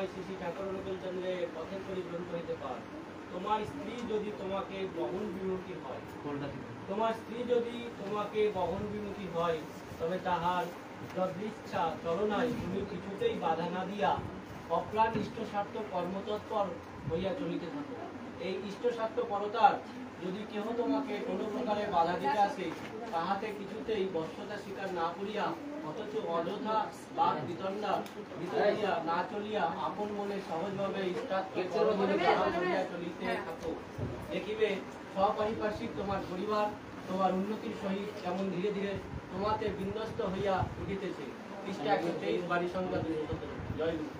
সময় শ্রী শ্রী ঠাকুর অনুকূলচন্দ্রের পথের পরিগ্রন্থ হইতে পার। তোমার স্ত্রী যদি তোমাকে বহন বিমুখী হয়, তবে তাহার যদৃচ্ছা চলনায় তুমি কিছুতেই বাধা না দিয়া অপ্রাণ ইষ্টস্বার্থ কর্মতৎপর হইয়া চলিতে থাকো। এই ইষ্টস্বার্থপরতার যদি কেহ তোমাকে কোনো প্রকারে বাধা দিতে আসে, তাহাতে কিছুতেই বশ্যতা স্বীকার না করিয়া অথচ অযথা বাদ বিতণ্ডা না চলিয়া আপন মনে সহজভাবে ইষ্টার্থ চলিতে থাকো। দেখিবে স্বপারিপার্শ্বিক তোমার পরিবার তোমার উন্নতির সহিত কেমন ধীরে ধীরে তোমাতে বিন্যস্ত হইয়া উঠিতেছে। পৃষ্ঠা 123, বাড়ি সংখ্যা 217। জয় গুরু।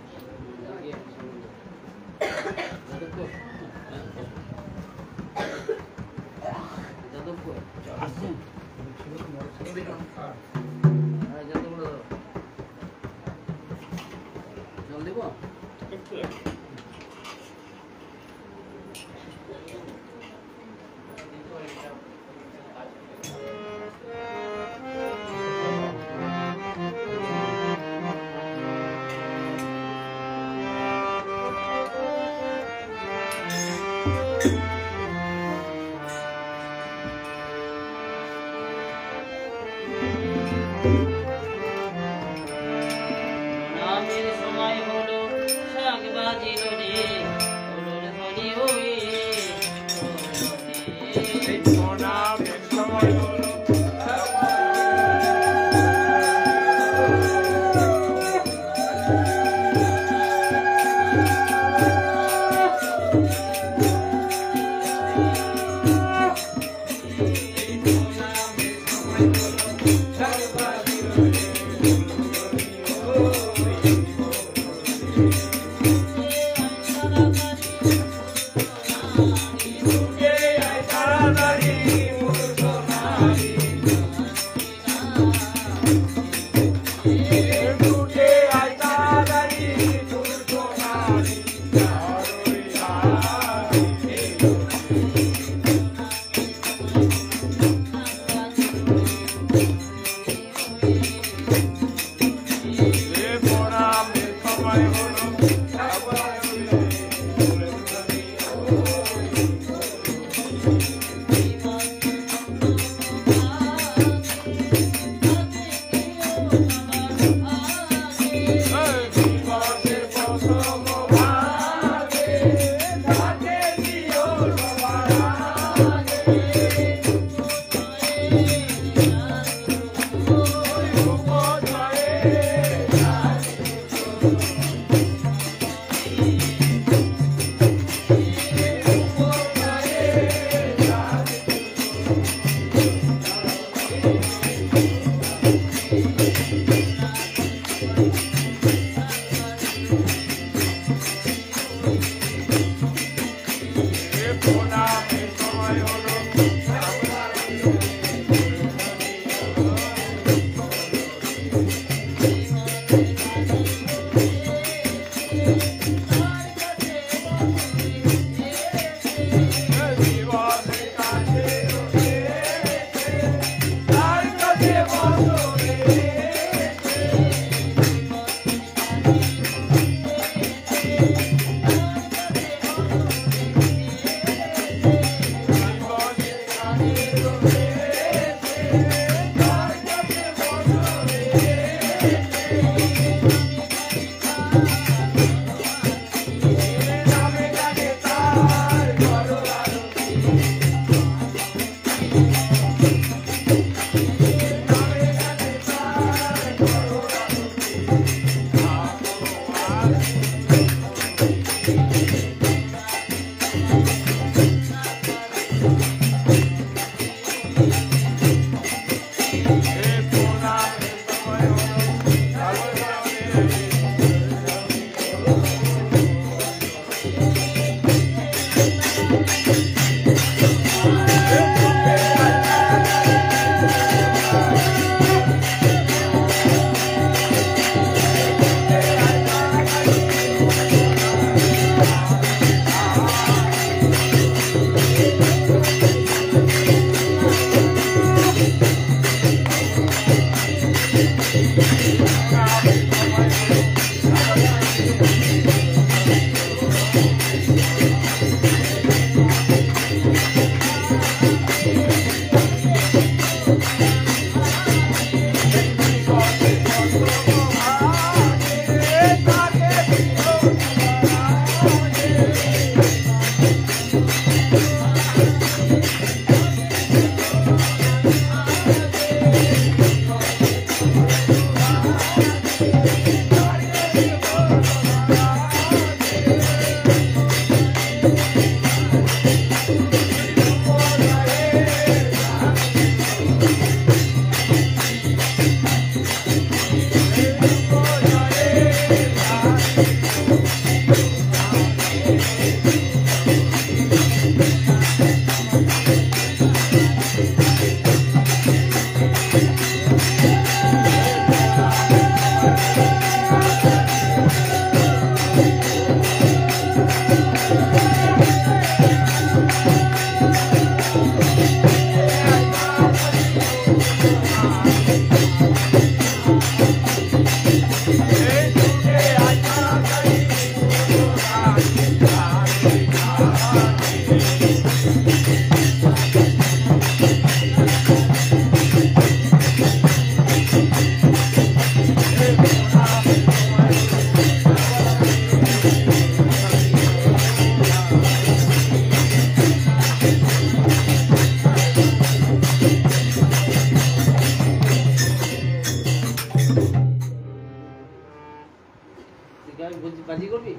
বাজি করবি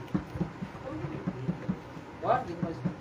কর দেখতে পাচ্ছি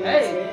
Hey,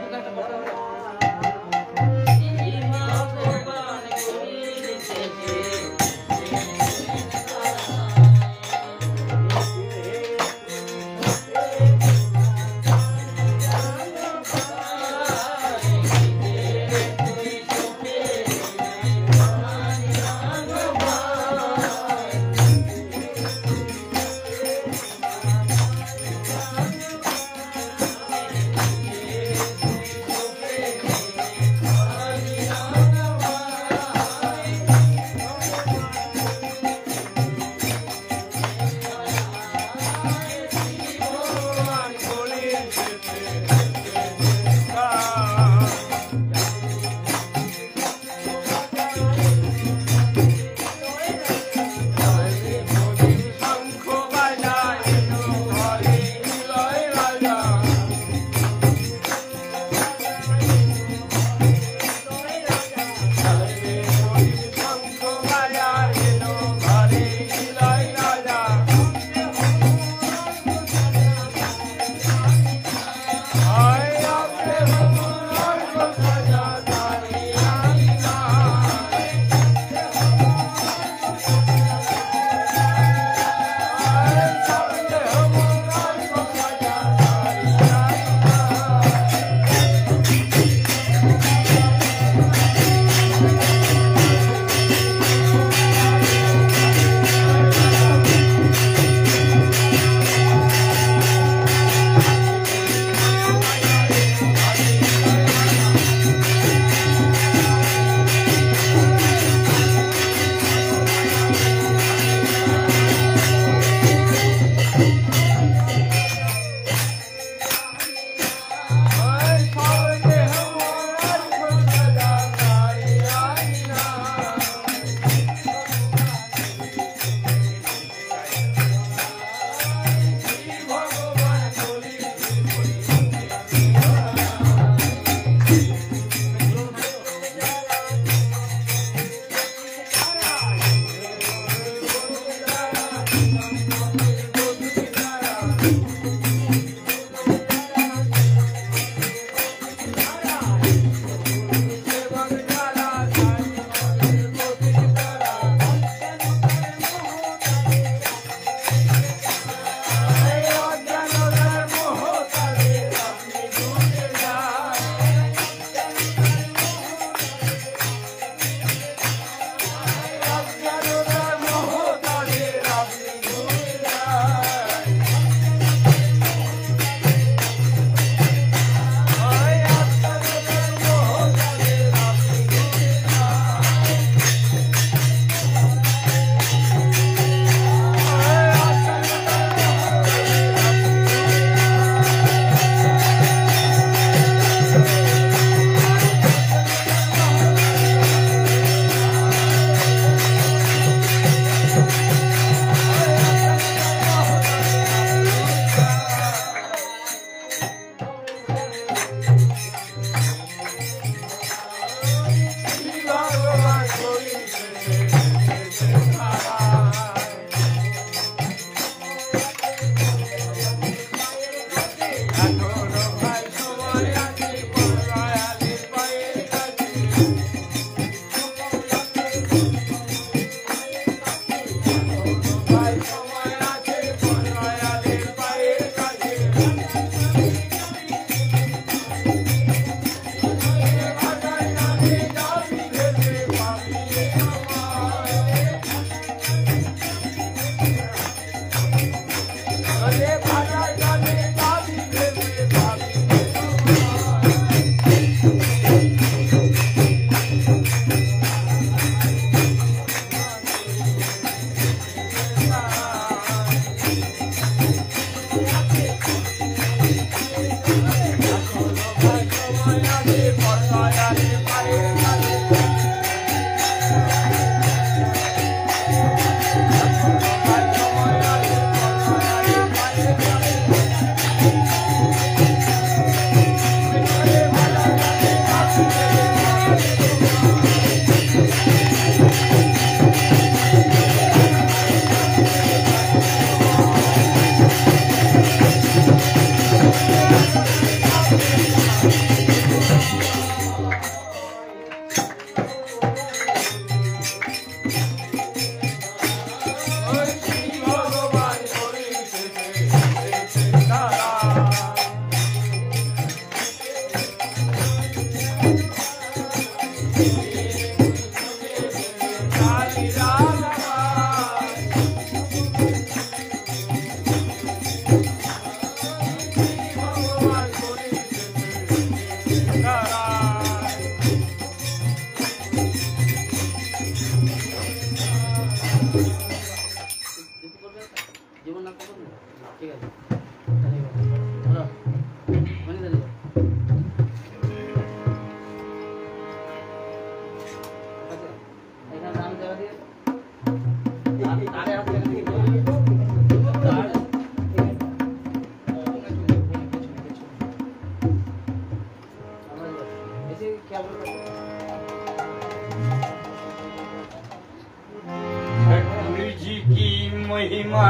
महिमा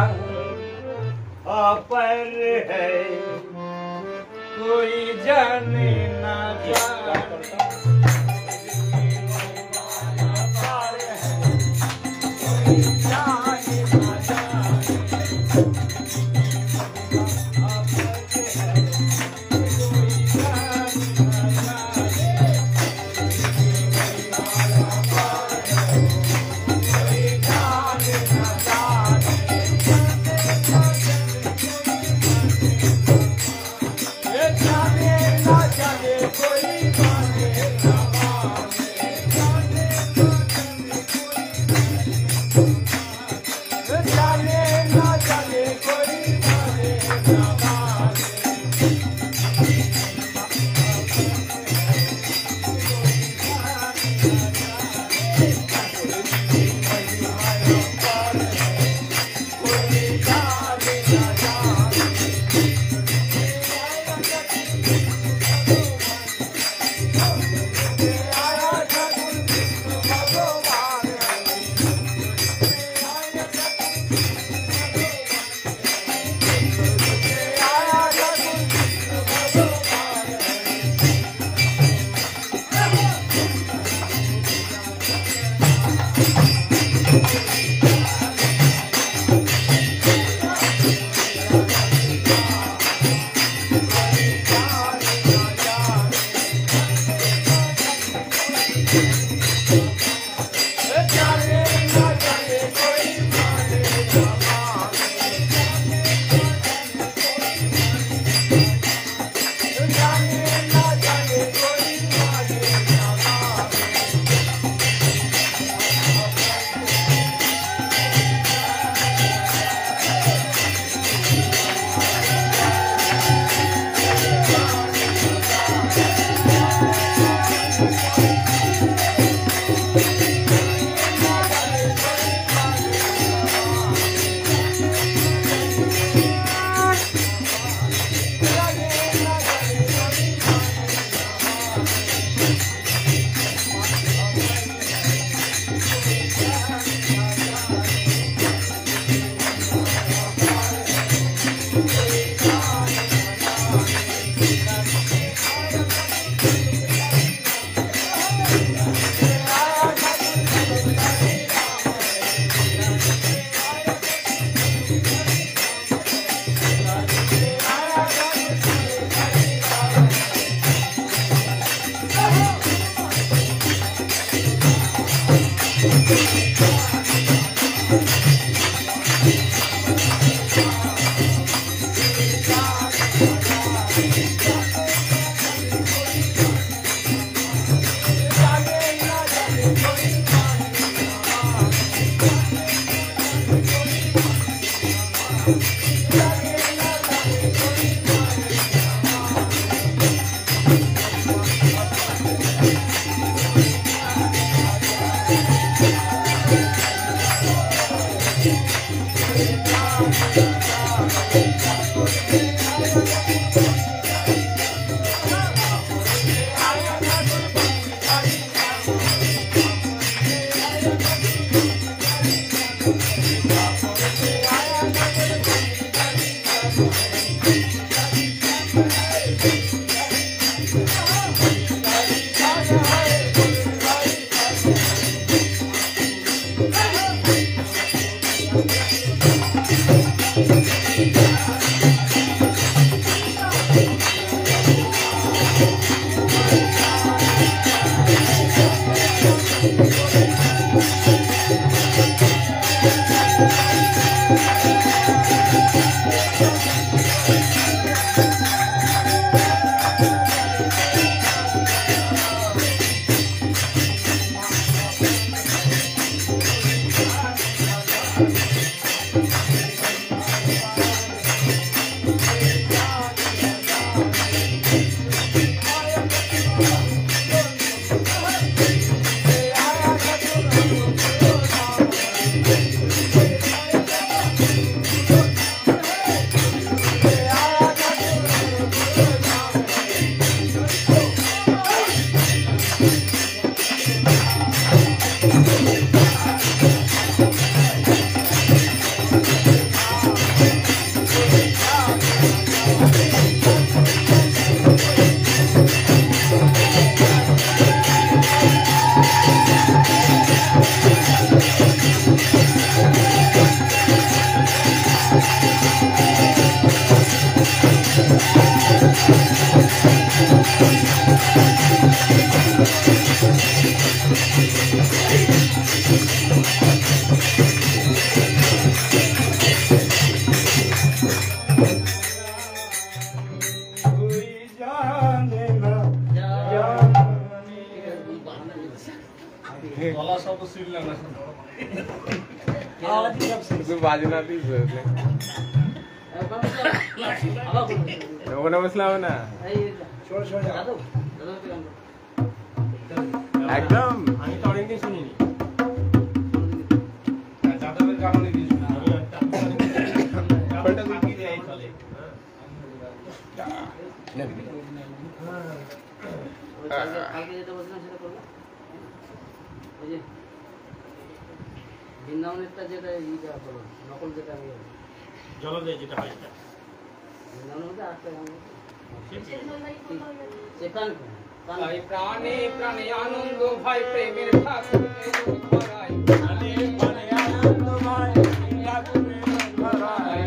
अपर है, कोई जाने ना जाने। গলা সব ছিল না শুধু বাজনা দিস ওখানে বসলাম না একদম আমি তো অনেকদিন শুনিনি যাদের কারণে দিয়েছিল বৃন্দাবনেরটা যেটা নকল যেটা আমি জলদে যেটা হয় বৃন্দাবনের মধ্যে আটটা ভাই প্রাণে প্রাণে আনন্দ ভাই প্রেমের ঠাকুর ধরায় প্রাণে প্রাণে আনন্দ ভাই ঠাকুরের ধরায়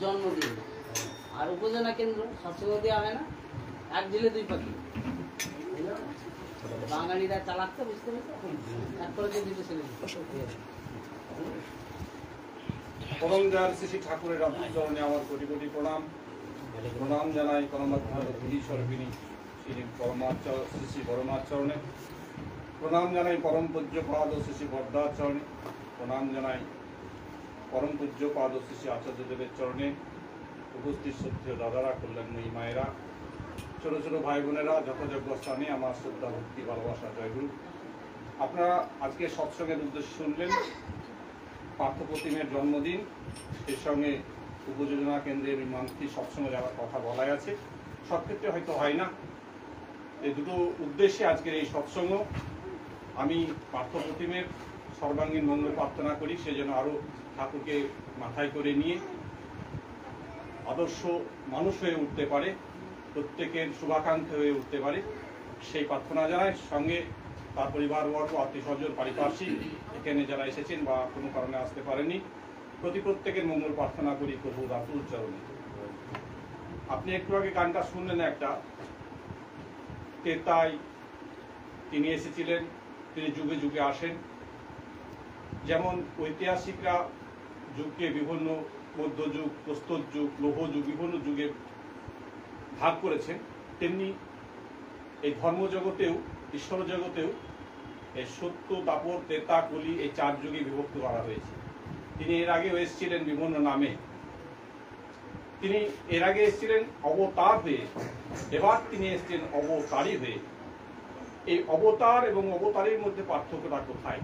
জন্মদিন আর উপজেলা কেন্দ্র সবসময় দেওয়া হয় না, এক ঢিলে দুই পাখি। বাঙালিরা চালাচ্ছে, বুঝতে পারছো, তারপরে যে দুটো ছেলে পরম দয়াল শ্রী ঠাকুরের রাত্রি চরণে আমার কোটি কোটি প্রণাম। প্রণাম জানাই পরমাত্মী শ্রী পরমাচার্য শ্রী পরমাচরণে। প্রণাম জানাই পরম পূজ্য পাদ শ্রী বরদাচরণে। প্রণাম জানাই পরম পূজ্য পাদ শ্রী আচার্যদেবের চরণে। উপস্থিত শ্রদ্ধেয় দাদারা, কল্যাণময়ী মায়েরা, ছোট ছোট ভাই বোনেরা, যথাযোগ্য স্থানে আমার শ্রদ্ধা ভক্তি ভালোবাসা জয়গুরু। আপনারা আজকে সৎসঙ্গের উদ্দেশ্য শুনলেন। পার্থপ্রতিমের জন্মদিন, এর সঙ্গে উপযোজনা কেন্দ্রের মান্ত্রী সৎসঙ্গে যাওয়ার কথা বলাই আছে। সব ক্ষেত্রে হয়তো হয় না। এই দুটো উদ্দেশ্যে আজকের এই সৎসঙ্গ। আমি পার্থ প্রতিমের সর্বাঙ্গীন মঙ্গল প্রার্থনা করি, সে যেন আরো ঠাকুরকে মাথায় করে নিয়ে আদর্শ মানুষ হয়ে উঠতে পারে, প্রত্যেকের শুভাকাঙ্ক্ষী হয়ে উঠতে পারে, সেই প্রার্থনা জানাই। সঙ্গে তার পরিবারবর্গ, আত্মীয় স্বজন, পারিপার্শ্বিক এখানে যারা এসেছেন বা কোনো কারণে আসতে পারেনি, প্রত্যেকের মঙ্গল প্রার্থনা করি প্রভু দাতুল চরণে। আপনি একটু আগে গানটা শুনলেন একটা, তেতাই তিনি এসেছিলেন, তিনি যুগে যুগে আসেন। যেমন ঐতিহাসিকরা যুগকে বিভিন্ন মধ্যযুগ, প্রস্তর যুগ, লৌহ যুগ, বিভিন্ন যুগে ভাগ করেছেন, তেমনি এই ধর্মজগতেও, ঈশ্বর জগতেও এই সত্য, দাপর, তেতা, কলি এই 4 যুগে বিভক্ত করা হয়েছে। তিনি এর আগেও এসেছিলেন বিভিন্ন নামে। তিনি এর আগে এসেছিলেন অবতার হয়ে, এবার তিনি এসেছেন অবতারী হয়ে। এই অবতার এবং অবতারীর মধ্যে পার্থক্যটা কোথায়?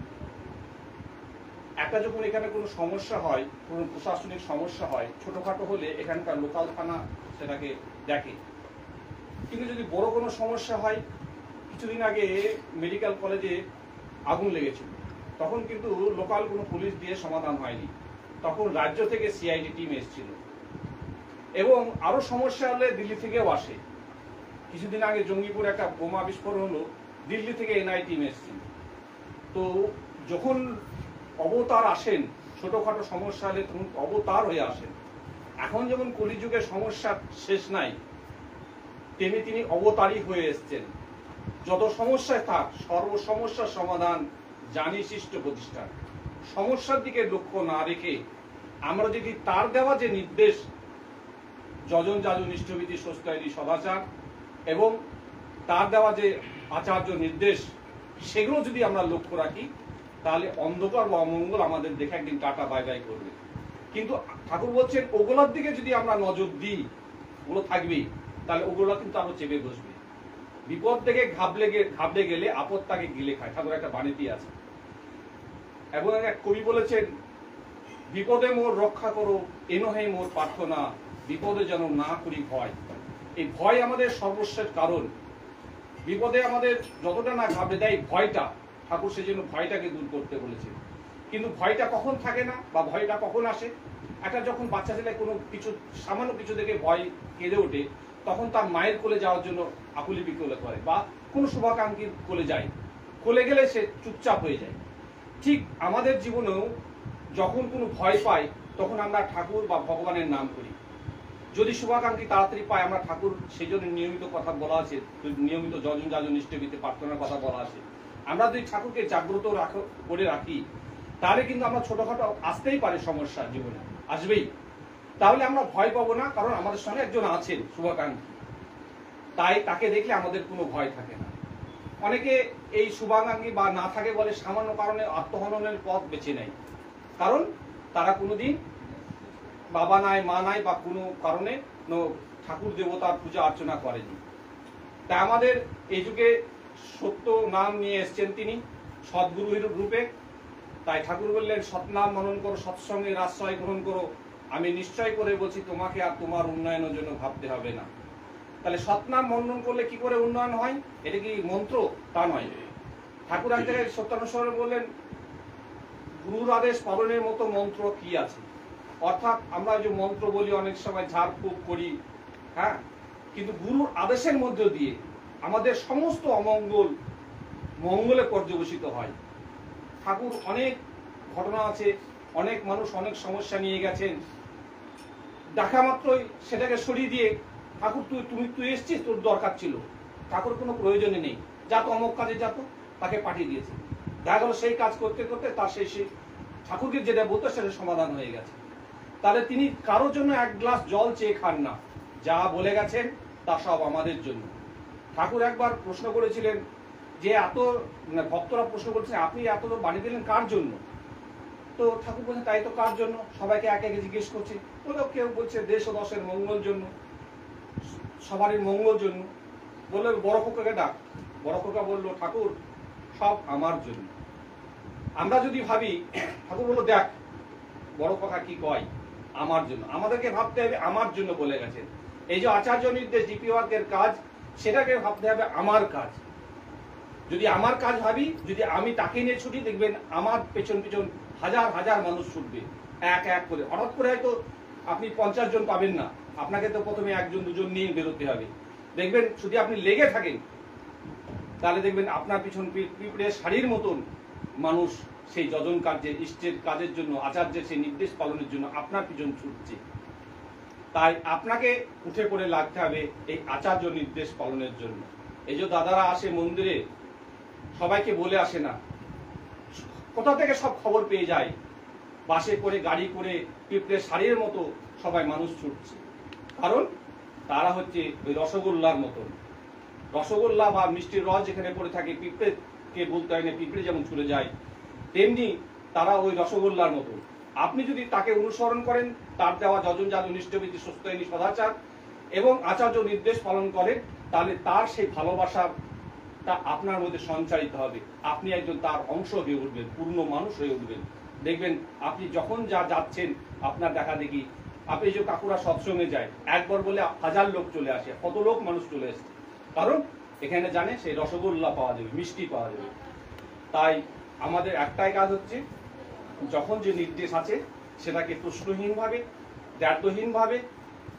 একটা যখন এখানে কোনো সমস্যা হয়, কোনো প্রশাসনিক সমস্যা হয়, ছোটখাটো হলে এখানকার লোকাল থানা সেটাকে দেখে। কিন্তু যদি বড় কোনো সমস্যা হয়, কিছুদিন আগে মেডিকেল কলেজে আগুন লেগেছিল, তখন কিন্তু লোকাল কোনো পুলিশ দিয়ে সমাধান হয়নি, তখন রাজ্য থেকে সিআইডি টিম এসেছিল। এবং আরো সমস্যা হলে দিল্লি থেকেও আসে। কিছুদিন আগে জঙ্গিপুর একটা বোমা বিস্ফোরণ হলো, দিল্লি থেকে এনআই টিম এসেছিল। তো যখন অবতার আসেন, ছোটখাটো সমস্যা হলে তখন অবতার হয়ে আসেন। এখন যেমন কলিযুগের সমস্যার শেষ নাই, তেমনি তিনি অবতারই হয়ে এসছেন। যত সমস্যায় থাক, সর্ব সমস্যার সমাধান জানি শিষ্ট প্রতিষ্ঠান। সমস্যার দিকে লক্ষ্য না রেখে আমরা যদি তার দেওয়া যে নির্দেশ, যজন যাজন ইষ্টবিধি সস্তায়নী সদাচার, এবং তার দেওয়া যে আচার্য নির্দেশ, সেগুলো যদি আমরা লক্ষ্য রাখি, তাহলে অন্ধকার বা অমঙ্গল আমাদের দেখে একদিন টাটা বাই বাই করবে। কিন্তু ঠাকুর বলছেন ওগুলোর দিকে যদি আমরা নজর দিই, ওগুলো থাকবেই, তাহলে ওগুলো কিন্তু আরো চেপে বসবে। বিপদ থেকে ঘাবড়ে গেলে আপদ তাকে গিলে খায়, ঠাকুর একটা বাণীতি আছে। এবং এক কবি বলেছেন, বিপদে মোর রক্ষা করো, এনহে মোর প্রার্থনা, বিপদে যেন না করি ভয়। এই ভয় আমাদের সর্বশেষ কারণ। বিপদে আমাদের যতটা না ঘাবড়ে দেয় ভয়টা, ঠাকুর সেজন্য ভয়টাকে দূর করতে বলেছেন। কিন্তু ভয়টা কখন থাকে না, বা ভয়টা কখন আসে? একটা যখন বাচ্চা ছেলে কোনো কিছু, সামান্য কিছু দেখে ভয় কেঁদে ওঠে, তখন তার মায়ের কোলে যাওয়ার জন্য আকুলি বিকলে করে, বা কোনো শুভাকাঙ্ক্ষীর কোলে যায়, কোলে গেলে সে চুপচাপ হয়ে যায়। ঠিক আমাদের জীবনেও যখন কোনো ভয় পাই, তখন আমরা ঠাকুর বা ভগবানের নাম করি। যদি শুভাকাঙ্ক্ষী তাড়াতাড়ি পায়, আমরা ঠাকুর সেই জন্য নিয়মিত কথা বলা আছে, নিয়মিত যজন যাজন ইষ্টবিধি প্রার্থনার কথা বলা আছে। আমরা যদি ঠাকুরকে জাগ্রত করে রাখি, তাহলে কিন্তু আমরা ছোটখাটো আসতেই পারে সমস্যা, জীবনে আসবেই, তাহলে আমরা ভয় পাবো না, কারণ আমাদের সঙ্গে একজন আছেন শুভাকাঙ্ক্ষী। তাই তাকে দেখলে আমাদের কোনো ভয় থাকে না। অনেকে এই শুভাকাঙ্ক্ষী বা না থাকে বলে সামান্য কারণে আত্মহননের পথ বেছে নেয়, কারণ তারা কোনোদিন বাবা নাই, মা নাই, বা কোনো কারণে ঠাকুর দেবতার পূজা অর্চনা করেনি। তাই আমাদের এই যুগে সত্য নাম নিয়ে এসছেন তিনি সদ্গুরুর রূপে। তাই ঠাকুর বললেন, সৎনাম মনন করো, সৎসঙ্গের আশ্রয় গ্রহণ করো, আমি নিশ্চয় করে বলছি তোমাকে আর তোমার উন্নয়নের জন্য ভাবতে হবে না। তাহলে সৎনাম মনন করলে কি করে উন্নয়ন হয়? এটা কি মন্ত্র? তা নয়। ঠাকুর এক জায়গায় সত্যানুসরণে বললেন, গুরুর আদেশ পালনের মতো মন্ত্র কি আছে? অর্থাৎ আমরা যে মন্ত্র বলি, অনেক সময় ঝাড়ফুঁক করি, হ্যাঁ, কিন্তু গুরুর আদেশের মধ্য দিয়ে আমাদের সমস্ত অমঙ্গল মঙ্গলে পর্যবসিত হয়। ঠাকুর অনেক ঘটনা আছে, অনেক মানুষ অনেক সমস্যা নিয়ে গেছেন, দেখা মাত্রই সেটাকে সরিয়ে দিয়ে, ঠাকুর তুই এসছিস, তোর দরকার ছিল, ঠাকুর কোনো প্রয়োজনে নেই, যা তো অমুক কাজে যা তো, তাকে পাঠিয়ে দিয়েছে। দেখা গেল সেই কাজ করতে করতে তার সেই ঠাকুরকে যেটা বলতো সেটা সমাধান হয়ে গেছে। তাহলে তিনি কারোর জন্য এক গ্লাস জল চেয়ে খান না, যা বলে গেছেন তা সব আমাদের জন্য। ঠাকুর একবার প্রশ্ন করেছিলেন যে, এত ভক্তরা প্রশ্ন করছেন, আপনি এত বাণী দিলেন কার জন্য? তো ঠাকুর বলছেন, তাই তো কার জন্য? সবাইকে একে একে জিজ্ঞেস করছে। বললো, কেউ বলছে দেশ ও দশের মঙ্গল জন্য, সবারই মঙ্গল জন্য। বললো, বড় খোকাকে ডাক। বড় খোকা বললো, ঠাকুর সব আমার জন্য। আমরা যদি ভাবি, ঠাকুর বললো, দেখ বড় খোকা কি কয়, আমার জন্য। আমাদেরকে ভাবতে হবে আমার জন্য বলে গেছেন। এই যে আচার্য নির্দেশ, ডিপি ওয়ার্কের কাজ, সেটাকে ভাবতে হবে আমার কাজ। যদি আমার কাজ ভাবি, যদি আমি তাকে নিয়ে ছুটি, দেখবেন আমার পেছন পেছন হাজার হাজার মানুষ ছুটবে এক এক করে। হঠাৎ করে হয়তো আপনি 50 জন পাবেন না, আপনাকে তো প্রথমে 1 জন 2 জন নিয়ে বেরোতে হবে। দেখবেন যদি আপনি লেগে থাকেন তাহলে দেখবেন আপনার পিছন পিঁপড়ে শাড়ির মতন মানুষ সেই যজন কার্যে, ইষ্টের কাজের জন্য, আচার্যের সেই নির্দেশ পালনের জন্য আপনার পিছন ছুটছে। তাই আপনাকে উঠে পড়ে লাগতে হবে এই আচার্য নির্দেশ পালনের জন্য। এই যে দাদারা আসে মন্দিরে, সবাইকে বলে আসে না, কোথা থেকে সব খবর পেয়ে যায়, বাসে করে গাড়ি করে পিঁপড়ে শাড়ির মতো সবাই মানুষ ছুটছে। কারণ তারা হচ্ছে ওই রসগোল্লার মতন। রসগোল্লা বা মিষ্টির রস যেখানে পড়ে থাকে, পিঁপড়েকে বলতে হয় না, পিঁপড়ে যেমন ছুটে যায়, তেমনি তারা ওই রসগোল্লার মতো। আপনি যদি তাকে অনুসরণ করেন, তার দেওয়া যজন যাজন নিষ্ঠবিধি সুস্থয়নী সদাচার এবং আচার্য নির্দেশ পালন করেন, তাহলে তার সেই ভালোবাসাটা আপনার মধ্যে সঞ্চারিত হবে। আপনি একজন তার অংশ হয়ে উঠবেন, পূর্ণ মানুষ হয়ে উঠবেন। দেখবেন আপনি যখন যা যাচ্ছেন, আপনার দেখা দেখি, আপনি যে কাকুরা সৎসঙ্গে যায়, একবার বলে 1000 লোক চলে আসে, কত লোক মানুষ চলে আসে, কারণ এখানে জানে সেই রসগোল্লা পাওয়া যাবে, মিষ্টি পাওয়া যাবে। তাই আমাদের একটাই কাজ হচ্ছে, যখন যে নির্দেশ আছে সেটাকে প্রশ্নহীনভাবে, দ্ব্যর্থহীনভাবে,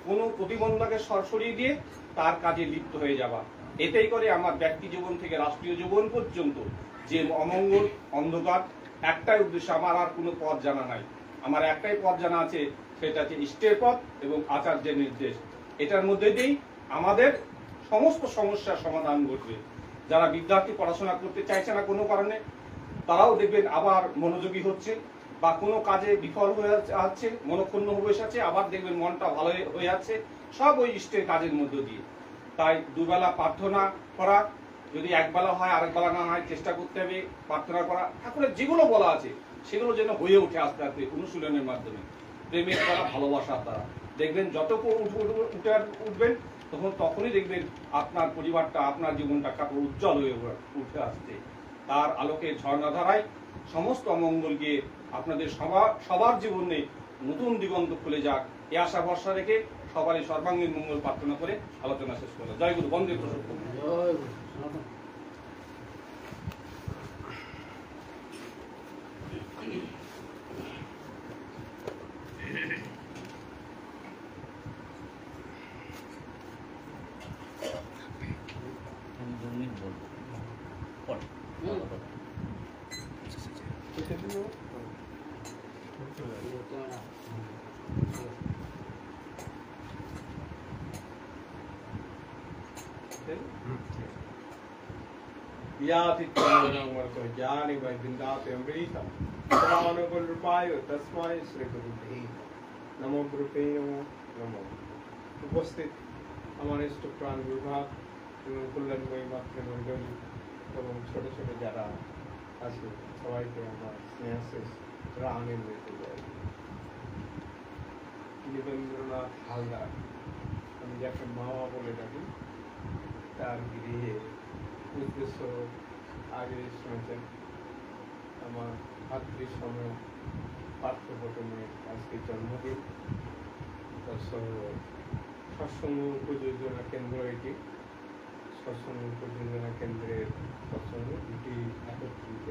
কোনো প্রতিবন্ধকে সরিয়ে দিয়ে তার কাজে লিপ্ত হয়ে যাওয়া। এতেই করে আমার ব্যক্তি জীবন থেকে রাষ্ট্রীয় জীবন পর্যন্ত যে অমঙ্গল, অন্ধকার, একটাই উদ্দেশ্য, আমার আর কোনো পথ জানা নাই। আমার একটাই পথ জানা আছে, সেটা হচ্ছে ইষ্টের পথ এবং আচার্যের নির্দেশ। এটার মধ্যে দিয়েই আমাদের সমস্ত সমস্যার সমাধান ঘটবে। যারা বিদ্যার্থী পড়াশোনা করতে চাইছে না কোনো কারণে, তারাও দেখবেন আবার মনোযোগী হচ্ছে, বা কোনো কাজে বিফল হয়ে যাচ্ছে, মনক্ষুণ্ণ হয়ে যাচ্ছে, আবার দেখবেন মনটা ভালো হয়ে যাচ্ছে, সব ওই ইষ্টের কাজের মধ্য দিয়ে। তাই দুবেলা প্রার্থনা করা, যদি একবেলা হয় আরেকবেলা না হয়, চেষ্টা করতে হবে প্রার্থনা করা। ঠাকুরের যেগুলো বলা আছে সেগুলো যেন হয়ে ওঠে আস্তে আস্তে অনুশীলনের মাধ্যমে। প্রেমের দ্বারা, ভালোবাসার দ্বারা দেখবেন যত উঠবেন, তখনই দেখবেন আপনার পরিবারটা, আপনার জীবনটা কত উজ্জ্বল হয়ে উঠে আসছে। তার আলোকের ঝর্ণাধারায় সমস্ত অমঙ্গল গিয়ে আপনাদের সবার জীবনে নতুন দিগন্ত খুলে যাক, এ আশা ভরসা রেখে সবারই সর্বাঙ্গীন মঙ্গল প্রার্থনা করে আলোচনা শেষ করলাম। জয় গুরু, বন্দে পুরুষোত্তম। ज्ञानी वै बिंदाते अमृता प्राणगुण रूपाय तस्मै श्री गुरुदेव नमो गुरुते नमो नमो। উপস্থিত আমার ইষ্ট প্রাণ বিভাগ এবং কল্যাণময়ী মাতৃমণ্ডলী এবং ছোট ছোট যারা আছে, সবাইকে আমার স্নেহাশিস প্রাণের মৃত্যু যায়। নীরেন্দ্রনাথ হালদার, আমি যাকে মামা বলে ডাকি, তার গৃহে উদ্দেশ্য আগে শুনেছেন। আমার ভাতৃসম পার্থপ্রতিমে আজকে জন্মদিন। সৎসঙ্গ উপযোজনা কেন্দ্র এটি। সৎসঙ্গ উপযোজনা কেন্দ্রের সৎসঙ্গ দুটি একত্রিত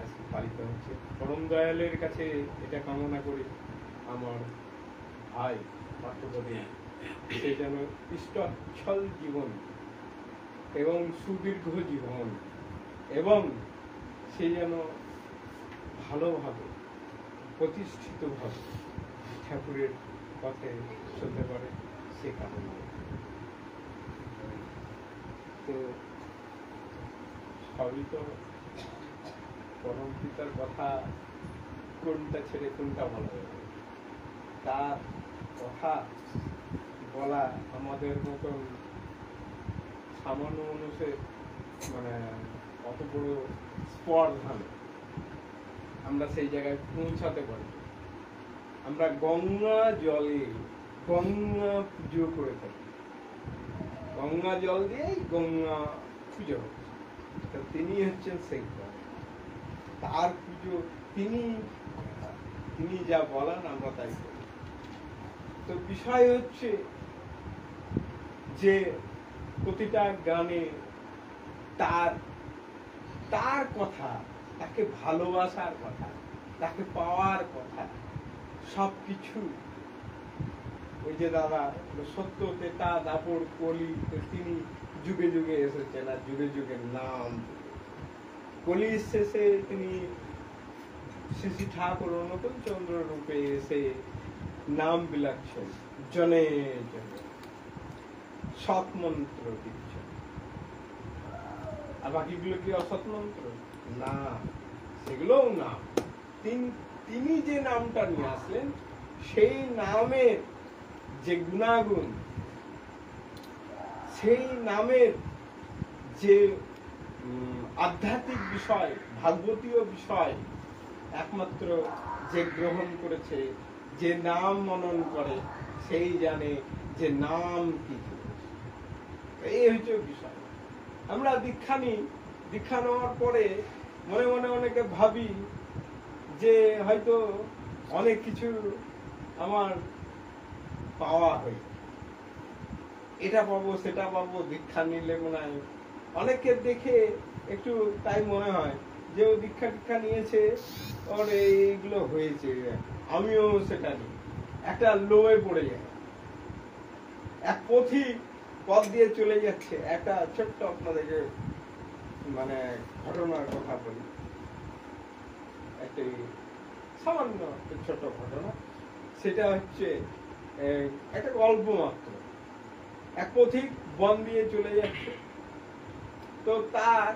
আজকে পালিত হচ্ছে। পরম দয়ালের কাছে এটা কামনা করি, আমার ভাই পার্থপ্রতিম সে যেন ইষ্টাচ্ছল জীবন এবং সুদীর্ঘ জীবন, এবং সে যেন ভালোভাবে প্রতিষ্ঠিতভাবে ঠাকুরের পথে চলতে পারে, সে কামনা। তো সবই তো পরম পিতার কথা, কোনটা ছেড়ে কোনটা বলা যাবে? তার কথা বলা আমাদের মতন সামান্য মানুষের মানে অত বড় স্পর্ধা নেই, আমরা সেই জায়গায় পৌঁছাতে পারি। আমরা গঙ্গা জলে গঙ্গা পুজো করে থাকি, গঙ্গা জল দিয়ে গঙ্গা পুজো হচ্ছে। তিনি হচ্ছেন সেই তার পুজো, তিনি যা বলেন আমরা তাই করি। তো বিষয় হচ্ছে যে প্রতিটা গানে তার তার কথা, তাকে ভালোবাসার কথা, তাকে পাওয়ার কথা, সবকিছু ওই যে দাদা সত্য তেতা দাপর কলি, তিনি যুগে যুগে এসেছেন আর যুগে যুগে নাম। কলির শেষে তিনি শ্রী শ্রী ঠাকুর অনুকূল চন্দ্র রূপে এসে নাম বিলাচ্ছেন, জনে জনে সৎ মন্ত্র দিচ্ছেন। আর বাকিগুলো কি অসৎ মন্ত্র? না, সেগুলোও না। তিনি যে নামটা নিয়ে আসলেন, সেই নামের যে গুণাগুণ, সেই নামের যে আধ্যাত্মিক বিষয়, ভাগবতীয় বিষয়, একমাত্র যে গ্রহণ করেছে, যে নাম মনন করে, সেই জানে যে নাম কি। এই হচ্ছে বিষয়। আমরা দীক্ষা নিই, দীক্ষা নেওয়ার পরে মনে মনে অনেকে ভাবি যে হয়তো অনেক কিছু আমার পাওয়া হয়, এটা পাবো সেটা পাবো, দীক্ষা নিলে মনে হয়। অনেকে দেখে একটু তাই মনে হয় যে ও দীক্ষা টিক্ষা নিয়েছে, ওর এইগুলো হয়েছে, আমিও সেটা নিই, একটা লোয়ে পড়ে যায়। এক পথিক পথ দিয়ে চলে যাচ্ছে, একটা ছোট্ট আপনাদেরকে মানে ঘটনার কথা বলি, একটি সামান্য ছোট ঘটনা। সেটা হচ্ছে একটা গল্প মাত্র। এক পথিক বন দিয়ে চলে যাচ্ছে, তো তার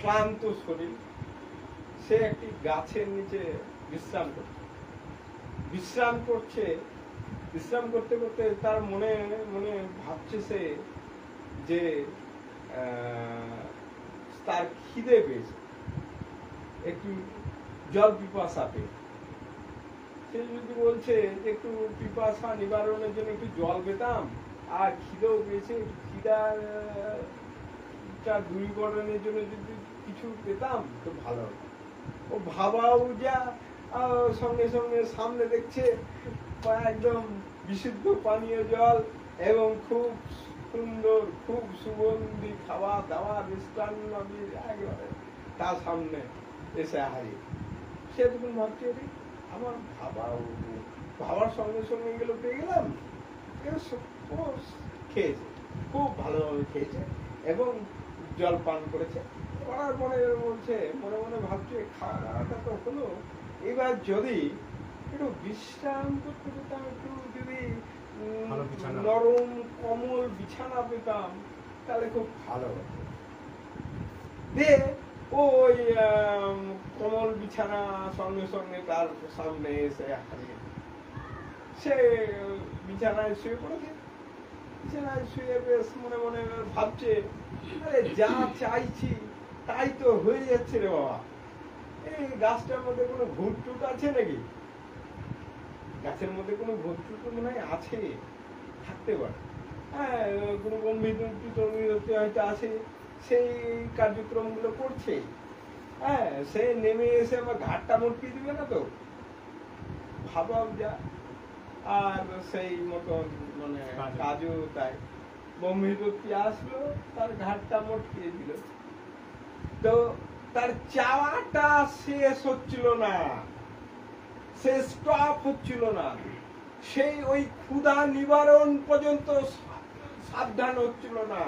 ক্লান্ত শরীর, সে একটি গাছের নিচে বিশ্রাম করছে। বিশ্রাম করতে করতে তার মনে মনে ভাবছে সে যে তার খিদে পেয়েছে, একটু জল পিপাসা পেয়ে। সে যদি বলছে যে একটু পিপাসা নিবারণের জন্য একটু জল পেতাম, আর খিদেও পেয়েছে, খিদাটা দূরীকরণের জন্য যদি কিছু পেতাম তো ভালো হতো। ও ভাবাও যা, সঙ্গে সঙ্গে সামনে দেখছে একদম বিশুদ্ধ পানীয় জল এবং খুব সুন্দর, খুব সুগন্ধি খাওয়া দাওয়া, মিষ্টান্ন একেবারে তার সামনে এসে হাজির। সে তখন ভাবছে আমার ভাবার সঙ্গে সঙ্গে এগুলো পেয়ে গেলাম। খেয়েছে, খুব ভালোভাবে খেয়েছে এবং জল পান করেছে। করার পরে বলছে, মনে মনে ভাবছে খাওয়া দাওয়াটা তো হলো, এবার যদি একটু বিশ্রাম করতে পেতাম, একটু যদি নরম কমল বিছানা পেতাম তাহলে খুব ভালো হতো। দিয়ে ওই কমল বিছানা সঙ্গে সঙ্গে তার সামনে এসে হারিয়ে, সে বিছানায় শুয়ে পড়েছে। বিছানায় শুয়ে বেশ মনে মনে ভাবছে, আরে যা চাইছি তাই তো হয়ে যাচ্ছে রে বাবা। এই গাছটার মধ্যে কোনো ভূত টুট আছে নাকি? গাছের মধ্যে কোনো ভূত টুট মনে হয় আছে, থাকতে পারে। হ্যাঁ, কোনো গম্ভীর হয়তো আছে, সেই কার্যক্রম গুলো করছে। হ্যাঁ, সে নেমে এসে আমার ঘাটটা মটকিয়ে দিবে না তো, ভাবাও যা। আর সেই মতন মানে কাজও তাই, গম্ভীরতি আসলো, তার ঘাটটা মটকিয়ে দিল। তো তার চাওয়াটা শেষ হচ্ছিল না, সে স্টপ হচ্ছিল না, সেই ওই ক্ষুধা নিবারণ পর্যন্ত সাবধান হচ্ছিল না।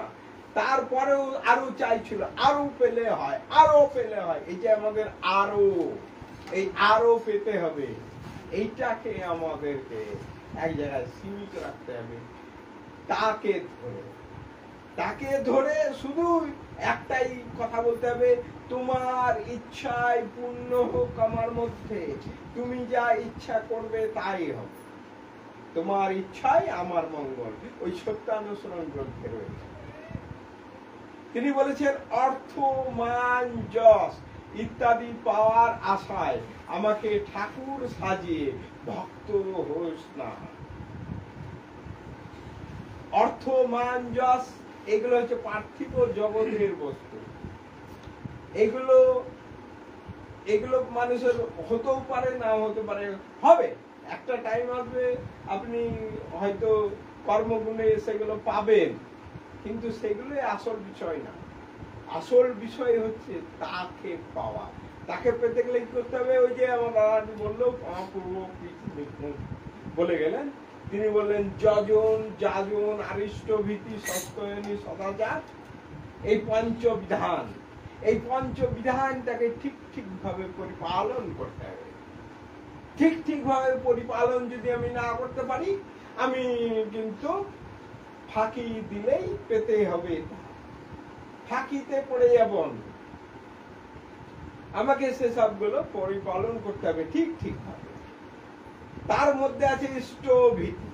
তারপরেও আরো চাইছিল, আরো পেলে হয়, আরো পেলে হয়। এই যে আমাদের আরো, এই আরো পেতে হবে, এইটাকে আমাদেরকে এক জায়গায় সীমিত রাখতে হবে। তাকে ধরে শুধু একটাই কথা বলতে হবে, তোমার ইচ্ছায় পূর্ণ হোক আমার মধ্যে, তুমি যা ইচ্ছা করবে তাই হবে, তোমার ইচ্ছাই আমার মঙ্গল। ওই সত্যানুসরণ গ্রন্থে রয়েছে। তিনি বলেছেন অর্থ, মান, যশ ইত্যাদি পাওয়ার আশায় আমাকে ঠাকুর সাজিয়ে ভক্ত হোস না। অর্থ, মান, যশ এগুলো হচ্ছে পার্থিব জগতের বস্তু। এগুলো মানুষের হতেও পারে, না হতে পারে, হবে একটা টাইম আসবে, আপনি হয়তো কর্মগুণে সেগুলো পাবেন, কিন্তু সেগুলোই আসল বিষয় না। আসল বিষয় হচ্ছে তাকে পাওয়া। তাকে পেতে গেলে কি করতে হবে? ওই যে আমার দাদাটি বললো পূর্ব বলে গেলেন, তিনি বললেন যজন যাজন আরিষ্ট ভীতি সস্তয়নী সদাচার, এই পঞ্চবিধান, এই পঞ্চবিধানটাকে ঠিক ঠিক ভাবে পরিপালন করতে হবে। ঠিক ঠিক ভাবে পরিপালন যদি আমি না করতে পারি, আমি কিন্তু ফাঁকি দিলেই পেতে হবে, ফাঁকিতে পড়ে যাব। আমাকে সেসব গুলো পরিপালন করতে হবে ঠিক ঠিক ভাবে। তার মধ্যে আছে ইষ্টভীতি।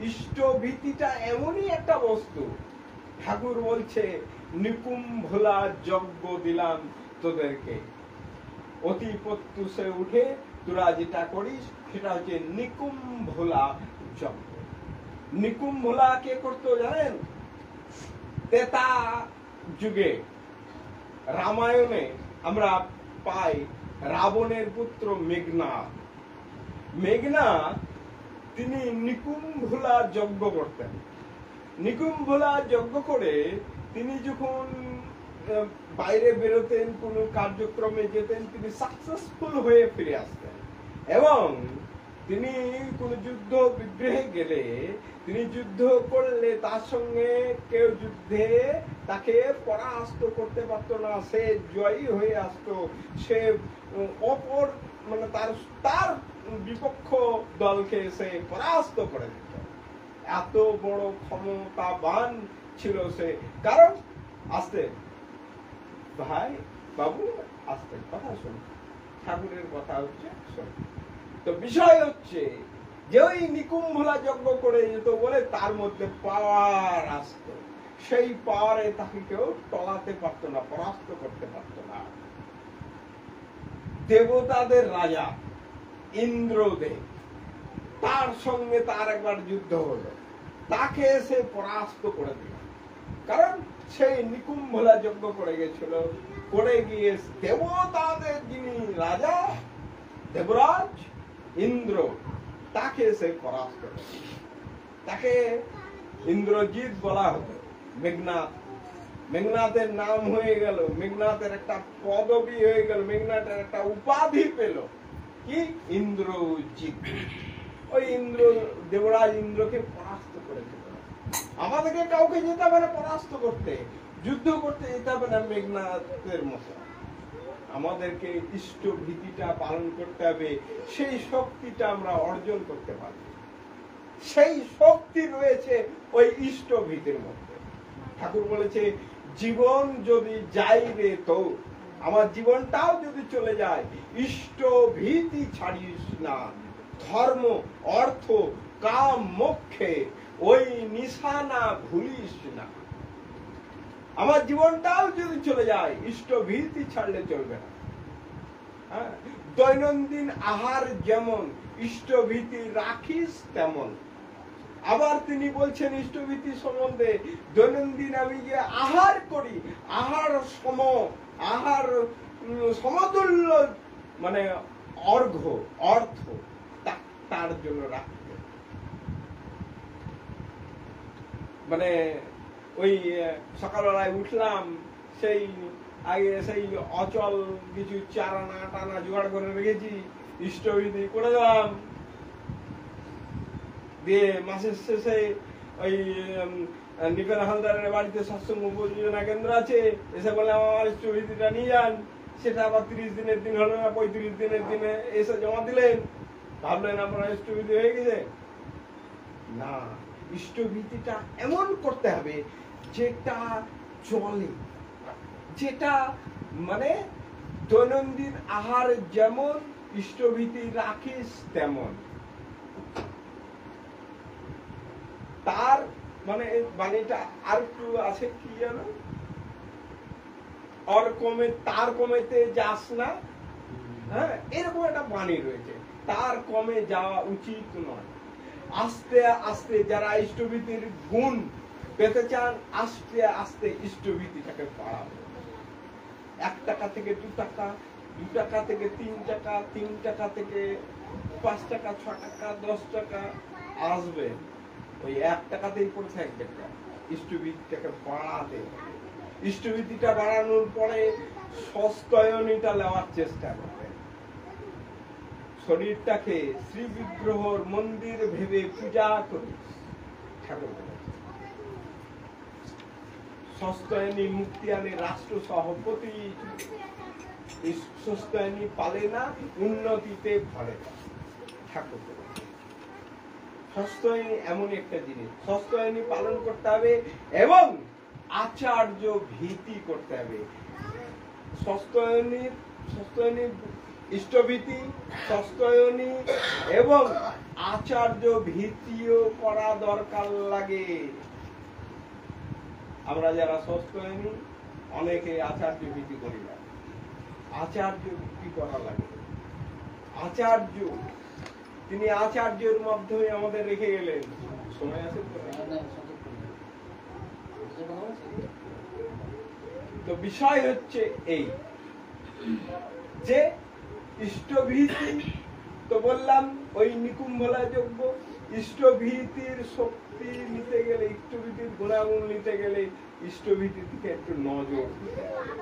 ইষ্টভীতিটা এমনই একটা বস্তু, ঠাকুর বলছে নিকুম্ভলা যজ্ঞ দিলাম তোদেরকে, অতি প্রত্যুষে উঠে তোরা যেটা করিস সেটা হচ্ছে নিকুম্ভলা যজ্ঞ। নিকুম্ভলা কে করতো জানেন? ত্রেতা যুগে রামায়ণে আমরা পাই রাবণের পুত্র মেঘনাদ। মেঘনাদ তিনি নিকুম্ভলা যজ্ঞ করতেন। নিকুম্ভলা যজ্ঞ করে তিনি যখন বাইরে বেরোতেন, কোনো কার্যক্রমে যেতেন, তিনি সাকসেসফুল হয়ে ফিরে আসতেন। এবং তিনি কোন যুদ্ধ বিগ্রহে গেলে, তিনি যুদ্ধ করলে তার সঙ্গে কেউ যুদ্ধে তাকে পরাস্ত করতে পারত না, সে জয়ী হয়ে আসতো। সে অপর মানে তার বিপক্ষ দলকে সে পরাস্ত করে দিত। এত বড় ক্ষমতাবান ছিল সে। কারণ আস্তে ভাই বাবু, আস্তে কথা শোন, ঠাকুরের কথা হচ্ছে শোন। তো বিষয় হচ্ছে যে ওই নিকুম্ভলা যজ্ঞ করে যেত বলে তার মধ্যে পাওয়ার আসতো, সেই পাওয়ারে তাকে কেউ টলাতে পারতো না, পরাস্ত করতে পারতো না। দেবতাদের রাজা ইন্দ্রদেব, তার সঙ্গে তার একবার যুদ্ধ হলো, তাকে সে পরাস্ত করে দিল। কারণ সেই নিকুম্ভলা যজ্ঞ করে গেছিল, করে গিয়ে দেবতাদের যিনি রাজা দেবরাজ ইন্দ্র, তাকে সে পরাস্ত করে। তাকে ইন্দ্রজিৎ বলা হতো। মেঘনাদ, মেঘনাথের নাম হয়ে গেল, মেঘনাথের একটা পদবী হয়ে গেল, মেঘনাথের একটা উপাধি পেল কি? ইন্দ্রজিৎ। ওই ইন্দ্র, দেবরাজ ইন্দ্রকে পরাস্ত করে দিল। আমাদেরকে কাউকে যেতে হবে না পরাস্ত করতে, যুদ্ধ করতে যেতে হবে না মেঘনাথের মতো। আমাদেরকে ইষ্টভীতিটা পালন করতে হবে, সেই শক্তিটা আমরা অর্জন করতে পারব। সেই শক্তি রয়েছে ওই ইষ্টভীতির মধ্যে। ঠাকুর বলেছে জীবন যদি যাই রে তো, আমার জীবনটাও যদি চলে যায়, ইষ্টভীতি ছাড়িস না। ধর্ম অর্থ কাম মোক্ষে ওই নিশানা ভুলিস না। আমার জীবনটাও যদি চলে যায়, ইষ্টভীতি ছাড়লে চলবে না। দৈনন্দিন আহার যেমন ইষ্টভীতি রাখিস তেমন। আবার তিনি বলছেন ইষ্টভীতি সম্বন্ধে, দৈনন্দিন আমি যে আহার করি, আহার সমতুল্য মানে অর্ঘ্য অর্থ তার জন্য রাখতে। মানে ওই সকালবেলায় উঠলাম, সেই আগে সেই অচল কিছু চারানা টানা জোগাড় করে রেখেছি, ইষ্টভীতি করে দিলাম। দিয়ে মাসের শেষে ওই নিপেন হালদারের বাড়িতে সৎসঙ্গ উপযোজনা কেন্দ্র আছে, এসে বলে আমার ইষ্টভীতিটা নিয়ে যান। সেটা আবার 30 দিনের দিন হলো না, 35 দিনের দিনে এসে জমা দিলেন, ভাবলেন আপনার ইষ্টভীতি হয়ে গেছে। না, ইষ্টভীতিটা এমন করতে হবে যেটা চলে, যেটা মানে দৈনন্দিন আহার যেমন ইষ্টভীতি রাখিস তেমন। তার মানে বাণীটা আর একটু আছে কি জানো, আর কমে তার কমেতে যাস না, হ্যাঁ, এরকম একটা বাণী রয়েছে। তার কমে যাওয়া উচিত নয়। আস্তে আস্তে যারা ইষ্টভীতির গুণ পেতে চান, আস্তে আস্তে ইষ্টভীতিটাকে বাড়াবে। 1 টাকা থেকে 2 টাকা, 2 টাকা থেকে 3 টাকা, 3 টাকা থেকে 5 টাকা, 6 টাকা, 10 টাকা আসবে। ওই 1 টাকাতেই পড়ে থাকবে। ইষ্টভীতিটাকে বাড়াতে হবে। ইষ্টভীতিটা বাড়ানোর পরে সস্তয়নীটা নেওয়ার চেষ্টা করবেন। শরীরটাকে শ্রী বিগ্রহর মন্দির ভেবে পূজা করি ঠাকুর বলেছেন। সস্তয়নী মুক্তি আনে রাষ্ট্র সভাপতি, সস্তয়নী পালে না উন্নতিতে ফলে না ঠাকুর বলেছেন। সস্তয়নী এমন একটা জিনিস, সস্তয়নী পালন করতে হবে এবং আচার্য ভীতি করতে হবে। সস্তয়নী ইষ্টভীতি, সস্তয়নী এবং আচার্য ভীতিও করা দরকার লাগে। আমরা যারা সস্তয়নী অনেকে আচার্য ভীতি করি না, আচার্য ভীতি করা লাগে। আচার্য তিনি আচার্যের মাধ্যমে আমাদের রেখে গেলেন। সময় আছে তো বিষয় হচ্ছে এই যে ইষ্টভীতি, তো বললাম ওই নিকুম্ভলা যজ্ঞ, ইষ্টভীতির শক্তি নিতে গেলে, ইষ্টভীতির গুণাগুণ নিতে গেলে ইষ্টভীতির দিকে একটু নজর দিতে হবে।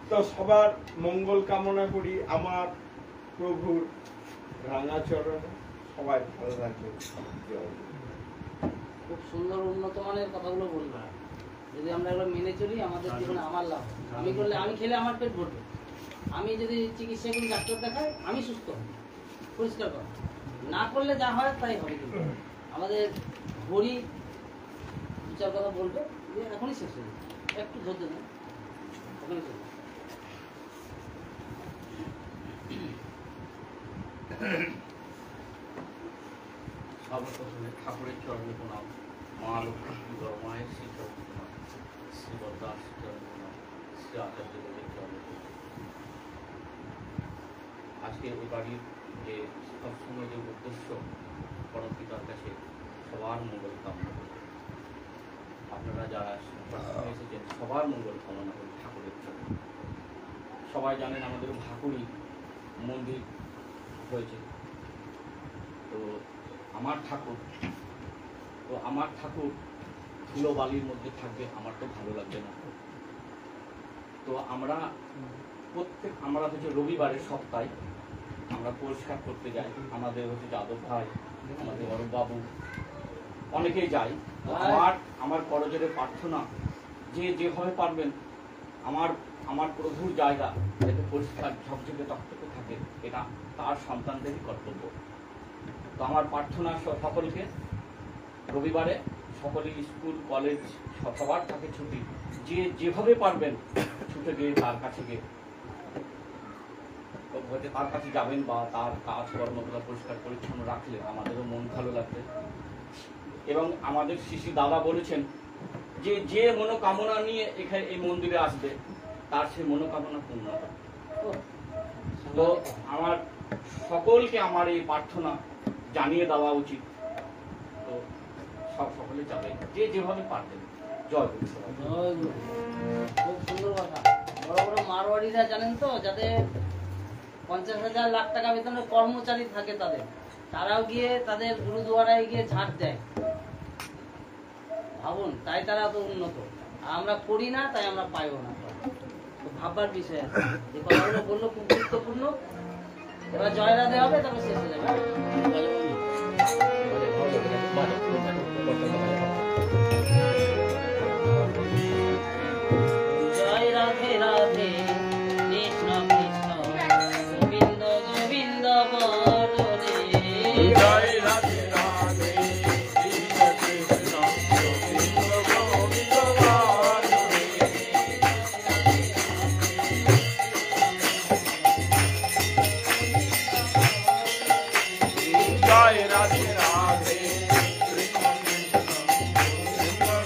তো সবার মঙ্গল কামনা করি আমার প্রভুর রাঙাচরণে। সবাই ভালো থাকবে। খুব সুন্দর উন্নত মানের কথাগুলো বললাম। যদি আমরা এগুলো মেনে চলি আমাদের জীবনে আমার লাভ। আমি করলে, আমি খেলে আমার পেট ভরবে, আমি যদি চিকিৎসা করি, ডাক্তার দেখাই, আমি সুস্থ হব, পরিষ্কার করা। না করলে যা হয় তাই হবে। কিন্তু আমাদের হরি দু চার কথা বলবে, এখনই শেষ হয়ে যাবে, একটু ধরতে দেন, ওখানে চলবে। সর্বপ্রথমে ঠাকুরের চরণে প্রণাম, মা লক্ষ্মী মায়ের শ্রী চরণে প্রণাম, শ্রী বরদাস চরণে প্রণাম, শ্রী আচার্যদেবের চরণে প্রণাম। আজকে ওই বাড়ির যে সবসময় যে উদ্দেশ্য, পরম পিতার কাছে সবার মঙ্গল কামনা করি। আপনারা যারা এসেছেন সবার মঙ্গল কামনা করি ঠাকুরের জন্য। সবাই জানেন আমাদের ভাকুড়ি মন্দির হয়েছে। তো আমার ঠাকুর ধুলো বালির মধ্যে থাকবে, আমার তো ভালো লাগবে না। তো আমরা হচ্ছে রবিবারের সপ্তাহে আমরা পরিষ্কার করতে যাই। আমাদের হচ্ছে যাদব ভাই, আমাদের অরূপ বাবু, অনেকেই যাই। তো আমার করজোরে প্রার্থনা যে যেভাবে পারবেন আমার প্রভুর জায়গা যাতে পরিষ্কার ঝকঝকে টকটকে থাকে, এটা তার সন্তানদেরই কর্তব্য। তো আমার প্রার্থনা সকলকে রবিবারে সকলে স্কুল কলেজ সবার থাকে ছুটি, যে যেভাবে পারবেন ছুটে গিয়ে তার কাছে গিয়ে হয়তো তার কাছে যাবেন বা তার কাজ কর্মগুলো পরিষ্কার পরিচ্ছন্ন রাখলে আমাদেরও মন ভালো লাগবে। এবং আমাদের শিশি দাদা বলেছেন যে যে মনোকামনা নিয়ে এখানে এই মন্দিরে আসবে তার সেই মনোকামনা পূর্ণ হবে। তো আমার সকলকে আমার এই প্রার্থনা জানিয়ে দেওয়া উচিত। তো সকলে যাবে যে যেভাবে পারবেন। জয় গুরু। জয় গুরু। খুব সুন্দর কথা। বড় বড় মারোয়াড়িরা জানেন তো, যাদের 50,000 লাখ টাকা বেতনের কর্মচারী থাকে, তারাও গিয়ে তাদের গুরুদুয়ারায় গিয়ে ঝাঁট দেয়। ভাবুন, তাই তারা তো উন্নত। আমরা করি না, তাই আমরা পাইও না। তো ভাববার বিষয় আছে। যে কথাগুলো বললো খুব গুরুত্বপূর্ণ। এবার জয় রাধে হবে, তারপর শেষ হয়ে যাবে। জয় রাধে রাধে, কৃষ্ণ কৃষ্ণ, গোবিন্দ গোবিন্দ বলে। জয় রাধে রাধে, কৃষ্ণ কৃষ্ণ, গোবিন্দ গোবিন্দ বলে। জয় রাধে রাধে, কৃষ্ণ কৃষ্ণ, গোবিন্দ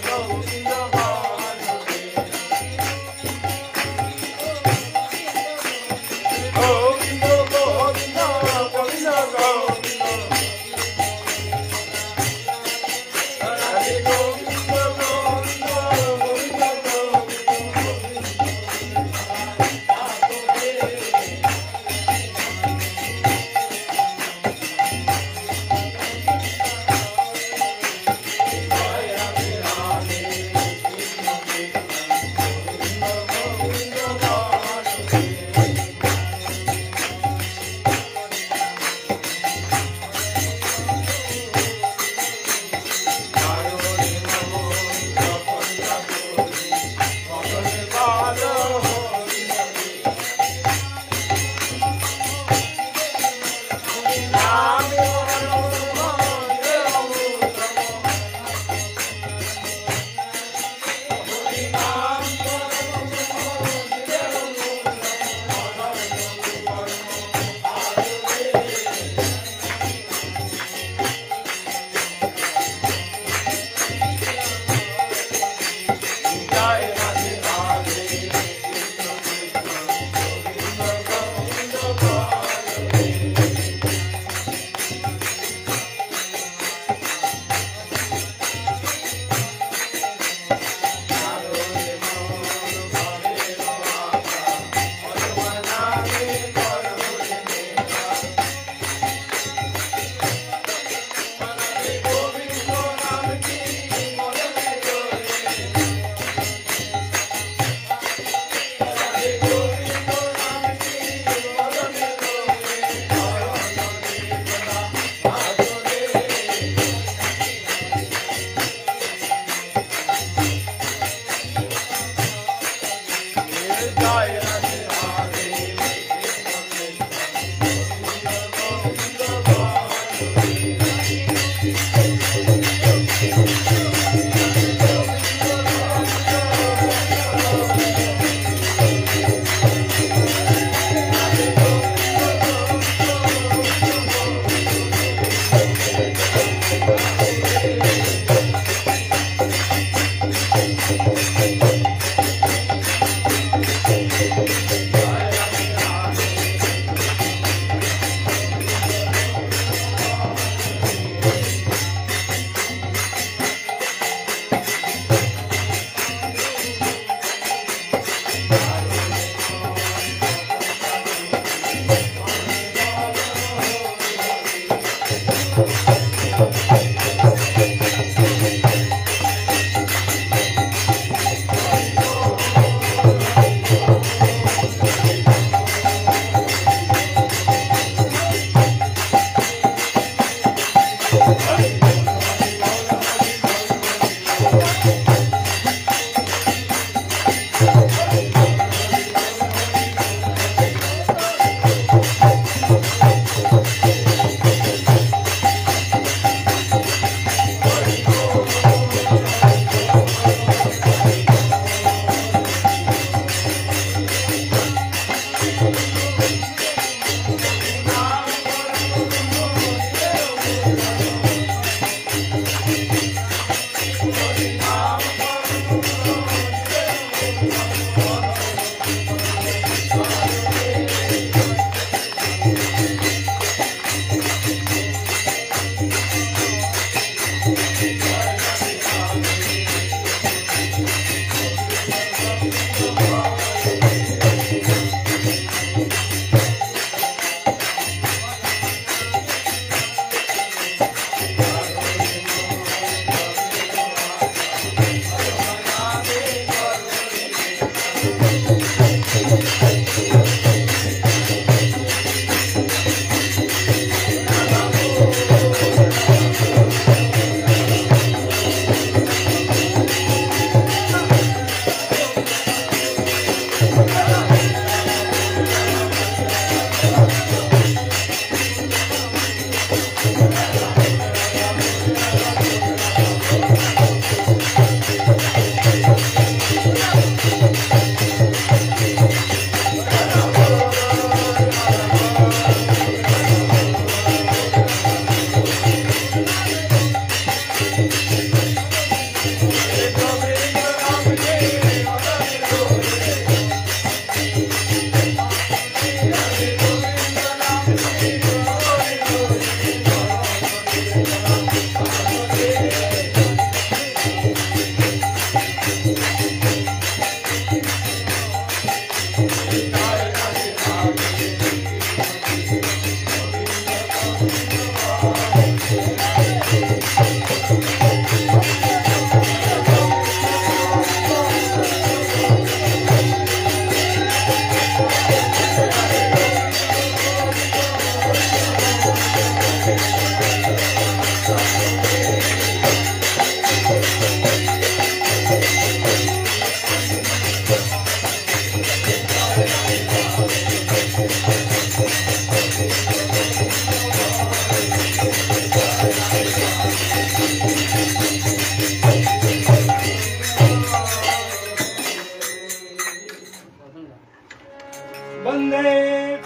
वंदे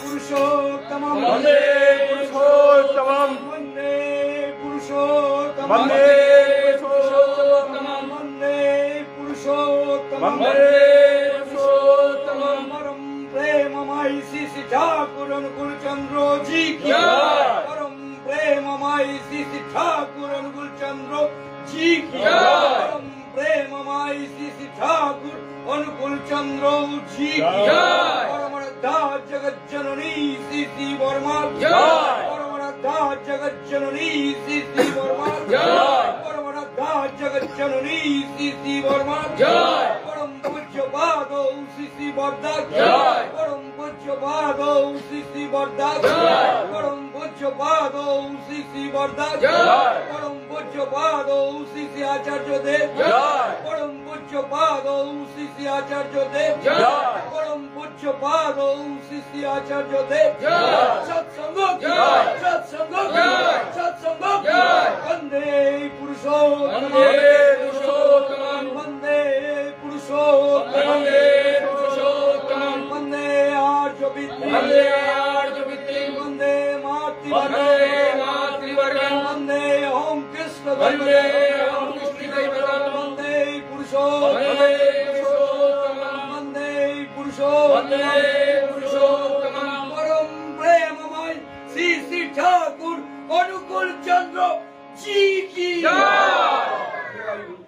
पुरुषोत्तमं वंदे पुरुषोत्तमं वंदे पुरुषोत्तमं वंदे पुरुषोत्तमं वंदे पुरुषोत्तमं वंदे पुरुषोत्तमं परम प्रेममय श्री श्री ठाकुर अनुकूल चंद्र जी की जय। परम प्रेममय श्री श्री ठाकुर अनुकूल चंद्र जी की जय। परम प्रेममय श्री श्री ठाकुर अनुकूल चंद्र जी की जय। परमरद्धा जगत जननी श्री श्री वर्मा जय। परमरद्धा जगत जननी श्री श्री वर्मा जय। परमरद्धा जगत जननी श्री श्री वर्मा जय। परम पूज्य पादो श्री श्री वर्धा जय। परम पूज्य पादो श्री श्री वर्धा जय। परम पूज्य पादो श्री श्री वर्धा जय। परम पूज्य पादो श्री श्री आचार्य देव जय। परम पूज्य पादो श्री श्री आचार्य देव जय। परम पूज्य पादो श्री श्री आचार्य देव जय। सत्संग जय। सत्संग जय। सत्संग जय। वंदे पुरुषोत्तमं वंदे पुरुषोत्तमं वंदे पुरुषोत्तमं वंदे पुरुषोत्तमं वंदे आर्य विद्या वंदे आर्यविद्यं वंदे वंदे मातृवर्गं मातृवर्गं वंदे ओम कृष्ण वंदे ओम कृष्णदैवतं वंदे पुरुषोत्तमं वंदे पुरुषोत्तमं वंदे वंदे पुरुषोत्तमं पुरुषोत्तमं परम प्रेममय श्री श्री ठाकुर अनुकूल चंद्र जी की जय।